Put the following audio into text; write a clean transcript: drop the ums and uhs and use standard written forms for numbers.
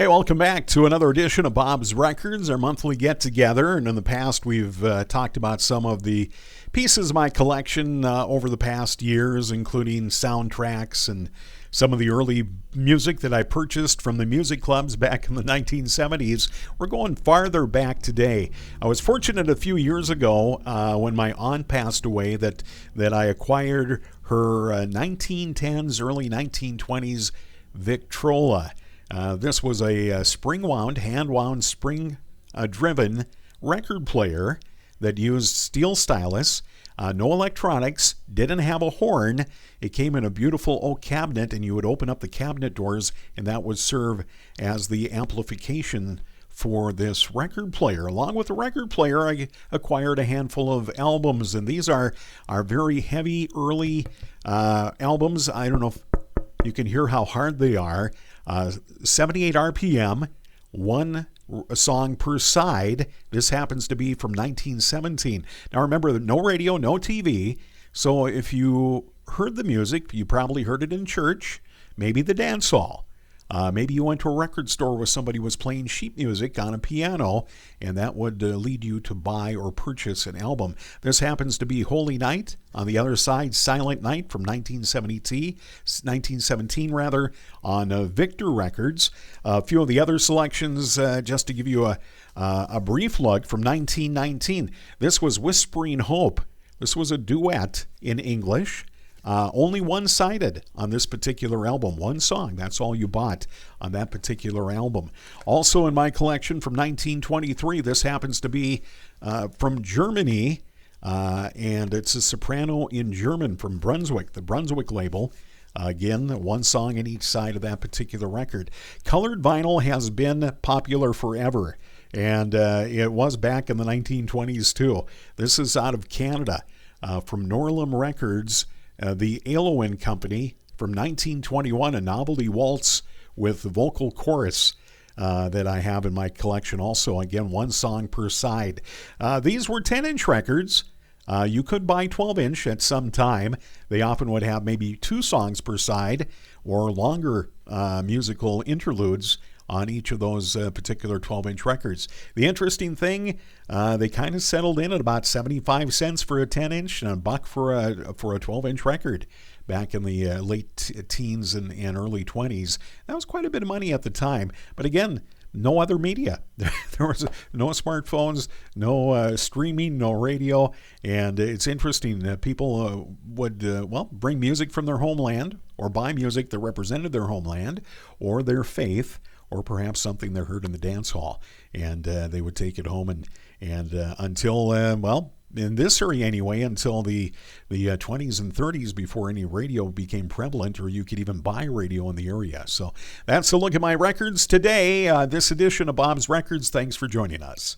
Hey, welcome back to another edition of Bob's Records, our monthly get-together. And in the past, we've talked about some of the pieces of my collection over the past years, including soundtracks and some of the early music that I purchased from the music clubs back in the 1970s. We're going farther back today. I was fortunate a few years ago when my aunt passed away that I acquired her 1910s, early 1920s Victrola. This was a spring-wound, hand-wound, spring-driven record player that used steel stylus, no electronics, didn't have a horn. It came in a beautiful oak cabinet, and you would open up the cabinet doors, and that would serve as the amplification for this record player. Along with the record player, I acquired a handful of albums, and these are very heavy, early albums. I don't know if you can hear how hard they are. 78 RPM, one song per side. This happens to be from 1917. Now remember, no radio, no TV, so if you heard the music, you probably heard it in church, maybe the dance hall. Maybe you went to a record store where somebody was playing sheet music on a piano, and that would lead you to buy or purchase an album. This happens to be Holy Night. On the other side, Silent Night from 1917 on Victor Records. A few of the other selections, just to give you a brief look, from 1919. This was Whispering Hope. This was a duet in English. Only one-sided on this particular album. One song, that's all you bought on that particular album. Also in my collection from 1923, this happens to be from Germany, and it's a soprano in German from Brunswick, the Brunswick label. Again, one song in each side of that particular record. Colored vinyl has been popular forever, and it was back in the 1920s too. This is out of Canada, from Norlam Records. The Aloin Company from 1921, a novelty waltz with vocal chorus that I have in my collection also. Again, one song per side. These were 10-inch records. You could buy 12-inch at some time. They often would have maybe two songs per side or longer musical interludes on each of those particular 12-inch records. The interesting thing, they kind of settled in at about 75 cents for a 10-inch and $1 for a 12-inch record back in the late teens and early 20s. That was quite a bit of money at the time. But again, no other media. There was no smartphones, no streaming, no radio. And it's interesting that people would, bring music from their homeland or buy music that represented their homeland or their faith, or perhaps something they heard in the dance hall, and they would take it home and until in this area anyway, until the 20s and 30s, before any radio became prevalent, or you could even buy radio in the area. So that's a look at my records today. This edition of Bob's Records. Thanks for joining us.